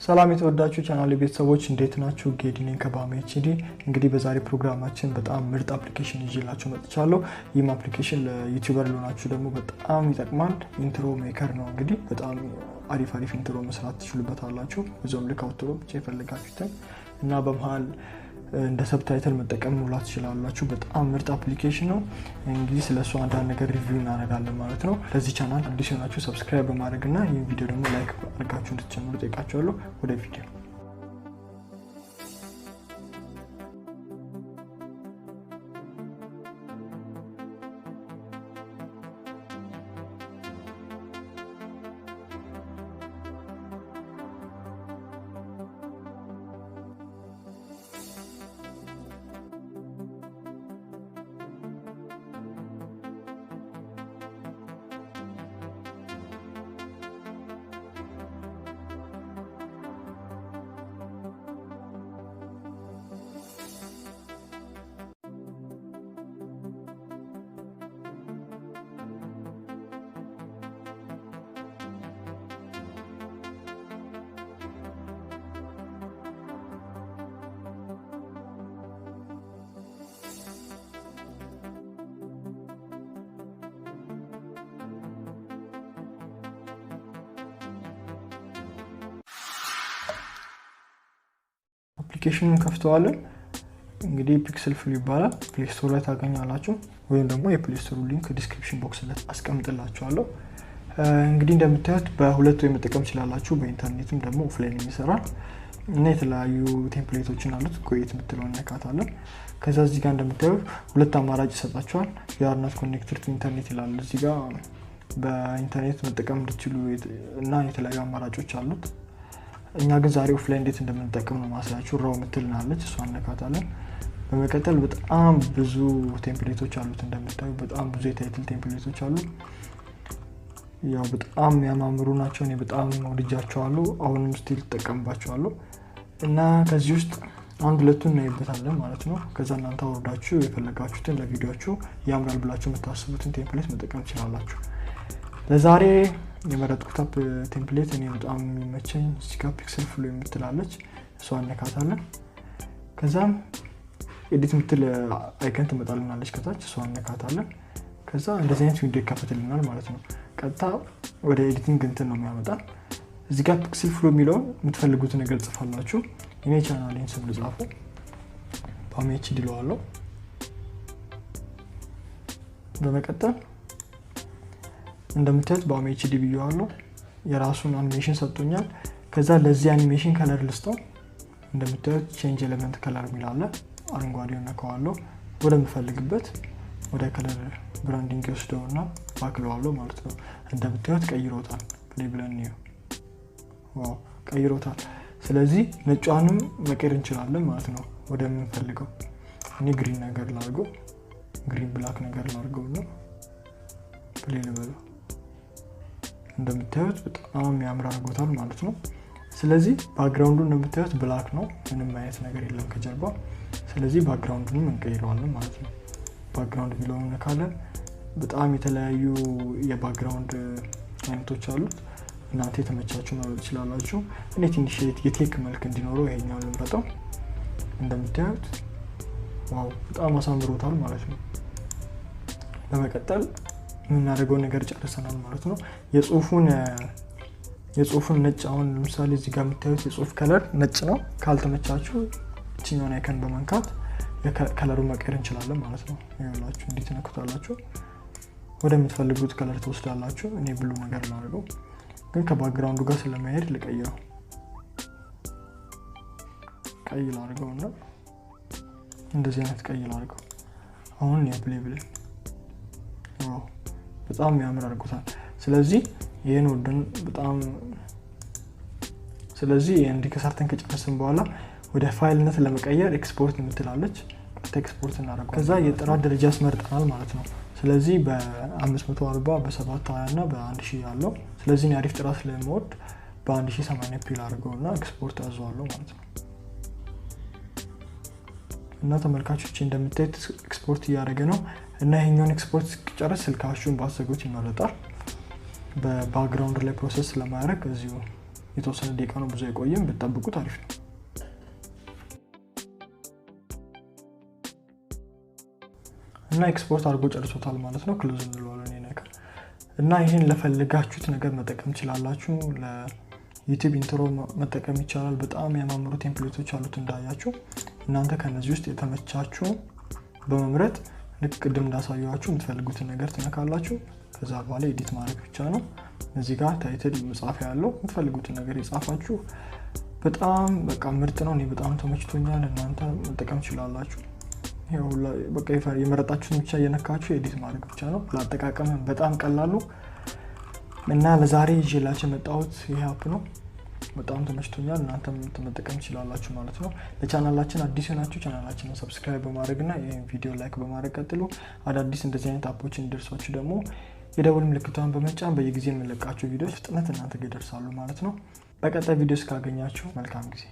ሰላም የተወዳችሁ ቻናል ቤተሰቦች እንዴት ናችሁ? ጌዲኔን ከባማ ኤችዲ። እንግዲህ በዛሬ ፕሮግራማችን በጣም ምርጥ አፕሊኬሽን ይዤላችሁ መጥቻለሁ። ይህም አፕሊኬሽን ለዩቲዩበር ለሆናችሁ ደግሞ በጣም ይጠቅማል። ኢንትሮ ሜከር ነው። እንግዲህ በጣም አሪፍ ኢንትሮ መስራት ትችሉበታላችሁ። በዛውም ልክ አውትሮ ብቻ የፈለጋችሁትን እና በመሃል እንደ ሰብታይትል መጠቀም ሙላት ትችላላችሁ። በጣም ምርጥ አፕሊኬሽን ነው። እንግዲህ ስለሱ አንዳንድ ነገር ሪቪው እናደርጋለን ማለት ነው። ለዚህ ቻናል አዲስ ሆናችሁ ሰብስክራይብ በማድረግና ይህን ቪዲዮ ደግሞ ላይክ አድርጋችሁ እንድትጀምሩ ጠይቃችኋለሁ። ወደ ቪዲዮ አፕሊኬሽኑን ከፍተዋለን። እንግዲህ ፒክሰል ፍሉ ይባላል። ፕሌይ ስቶር ላይ ታገኛላችሁ ወይም ደግሞ የፕሌይ ስቶር ሊንክ ዲስክሪፕሽን ቦክስ ላይ አስቀምጥላችኋለሁ። እንግዲህ እንደምታዩት በሁለት ወይ መጠቀም ይችላልላችሁ። በኢንተርኔትም ደግሞ ኦፍላይን ይሰራል እና የተለያዩ ቴምፕሌቶችን አሉት። ኮይት የምትለውን ነካታለን። ከዛ እዚህ ጋር እንደምታዩት ሁለት አማራጭ ይሰጣችኋል። you are not connected to internet ይላል። እዚህ ጋር በኢንተርኔት መጠቀም እንድትችሉ እና የተለያዩ አማራጮች አሉት። እኛ ግን ዛሬ ኦፍላይን እንዴት እንደምንጠቀም ነው ማሳያችሁ። ራው ምትልናለች እሷን ነካታለን። በመቀጠል በጣም ብዙ ቴምፕሌቶች አሉት። እንደምታዩ በጣም ብዙ የታይትል ቴምፕሌቶች አሉ። ያው በጣም ያማምሩ ናቸው። እኔ በጣም ወድጃቸዋለሁ። አሁንም ስቲል ተጠቀምባቸዋለሁ እና ከዚህ ውስጥ አንድ ሁለቱን እናይበታለን ማለት ነው። ከዛ እናንተ አውርዳችሁ የፈለጋችሁትን ለቪዲዮአችሁ ያምራል ብላችሁ የምታስቡትን ቴምፕሌት መጠቀም ትችላላችሁ። ለዛሬ የመረጥኩት ቴምፕሌት እኔ በጣም የሚመቸኝ እዚጋ ፒክሰል ፍሉ የምትላለች እሷን ነካታለን። ከዛም ኤዲት ምትል አይከን ትመጣልናለች ከታች እሷን ነካታለን። ከዛ እንደዚህ አይነት ቪዲዮ ይከፈትልናል ማለት ነው። ቀጥታ ወደ ኤዲቲንግ እንትን ነው የሚያመጣል። እዚጋ ፒክሰል ፍሉ የሚለውን የምትፈልጉት ነገር ጽፋላችሁ። እኔ ቻናሌን ስም ልጻፉ ባማ ኤችዲ ለዋለሁ። በመቀጠል እንደምታዩት ባማ ኤችዲ ብየዋለሁ። የራሱን አኒሜሽን ሰጥቶኛል። ከዛ ለዚህ አኒሜሽን ከለር ልስጠው። እንደምታዩት ቼንጅ ኤሌመንት ከለር የሚላለ አረንጓዴውን ነካዋለሁ። ወደምፈልግበት ወደ ከለር ብራንዲንግ ወስደውና ባክለዋለሁ ማለት ነው። እንደምታዩት ቀይሮታል። ፕሌይ ብለን ነው ዋው ቀይሮታል። ስለዚህ ነጯንም መቀየር እንችላለን ማለት ነው ወደምንፈልገው። እኔ ግሪን ነገር ላድርገው፣ ግሪን ብላክ ነገር ላድርገው ነው ፕሌይ ልበለው። እንደምታዩት በጣም ያምር አድርጎታል ማለት ነው። ስለዚህ ባክግራውንዱ እንደምታዩት ብላክ ነው። ምንም አይነት ነገር የለም ከጀርባ። ስለዚህ ባክግራውንዱን እንቀይረዋለን ማለት ነው። ባክግራውንድ ቢለውን ነካለን። በጣም የተለያዩ የባክግራውንድ አይነቶች አሉት። እናንተ የተመቻችሁ ማለት ትችላላችሁ። እኔ ትንሽ የቴክ መልክ እንዲኖረው ይሄኛውን ልምረጠው። እንደምታዩት ዋው በጣም አሳምሮታል ማለት ነው። በመቀጠል የምናደርገው ነገር ጨርሰናል ማለት ነው። የጽሁፉን ነጭ አሁን ለምሳሌ እዚህ ጋር የምታዩት የጽሁፍ ከለር ነጭ ነው። ካልተመቻችሁ እቺኛውን አይከን በመንካት የከለሩን መቀየር እንችላለን ማለት ነው። ይኸውላችሁ እንዴት ነክታላችሁ ወደምትፈልጉት ከለር ትወስዳላችሁ። እኔ ብሉ ነገር ላድርገው፣ ግን ከባክግራውንዱ ጋር ስለማይሄድ ልቀይረው። ቀይ ላድርገውና እንደዚህ አይነት ቀይ ላድርገው። አሁን የፕሌይ ብለን ዋው በጣም ያምር አድርጎታል። ስለዚህ ይሄን ወደን በጣም ስለዚህ እንዲህ ከሰርተን ከጨረስን በኋላ ወደ ፋይልነት ለመቀየር ኤክስፖርት የምትላለች ኤክስፖርት እናደርጋለን። ከዛ የጥራት ደረጃ ያስመርጠናል ማለት ነው። ስለዚህ በ540 በ720 እና በ1000 ያለው ስለዚህ እኔ አሪፍ ጥራት ስለምወድ በ1080p አድርገውና ኤክስፖርት አዘዋለሁ ማለት ነው። እና ተመልካቾች እንደምታዩት ኤክስፖርት ያደረገ ነው። እና ይሄኛውን ኤክስፖርት ሲጨርስ ስልካችሁን ባዘጉት ይመረጣል። በባክግራውንድ ላይ ፕሮሰስ ለማድረግ እዚሁ የተወሰነ ደቂቃ ነው፣ ብዙ አይቆይም፣ ብትጠብቁት አሪፍ ነው። እና ኤክስፖርት አድርጎ ጨርሶታል ማለት ነው። ክሎዝ እንለዋለን ነገር እና ይሄን ለፈልጋችሁት ነገር መጠቀም ትችላላችሁ። ለዩቲዩብ ኢንትሮ መጠቀም ይቻላል። በጣም ያማምሩ ቴምፕሌቶች አሉት እንዳያችሁ። እናንተ ከነዚህ ውስጥ የተመቻችሁ በመምረጥ ልክ ቅድም እንዳሳየኋችሁ የምትፈልጉትን ነገር ትነካላችሁ። ከዛ በኋላ ኤዲት ማድረግ ብቻ ነው። እዚህ ጋር ታይትል መጻፊያ ያለው የምትፈልጉትን ነገር የጻፋችሁ በጣም በቃ ምርጥ ነው። እኔ በጣም ተመችቶኛል። እናንተ መጠቀም ትችላላችሁ። ይሄው በቃ የመረጣችሁን ብቻ እየነካችሁ ኤዲት ማድረግ ብቻ ነው። ለአጠቃቀም በጣም ቀላሉ እና ለዛሬ ይዤላችሁ የመጣሁት ይሄ አፕ ነው። በጣም ተመችቶኛል። እናንተም መጠቀም ትችላላችሁ ማለት ነው። ለቻናላችን አዲስ ናችሁ ቻናላችንን ሰብስክራይብ በማድረግና ይሄን ቪዲዮ ላይክ በማድረግ ቀጥሉ። አዳዲስ እንደዚህ አይነት አፖችን እንዲደርሷችሁ ደግሞ የደውል ምልክቷን በመጫን በየጊዜው የምንለቃቸው ቪዲዮዎች ፍጥነት እናንተ ጋር ይደርሳሉ ማለት ነው። በቀጣይ ቪዲዮ እስካገኛችሁ መልካም ጊዜ።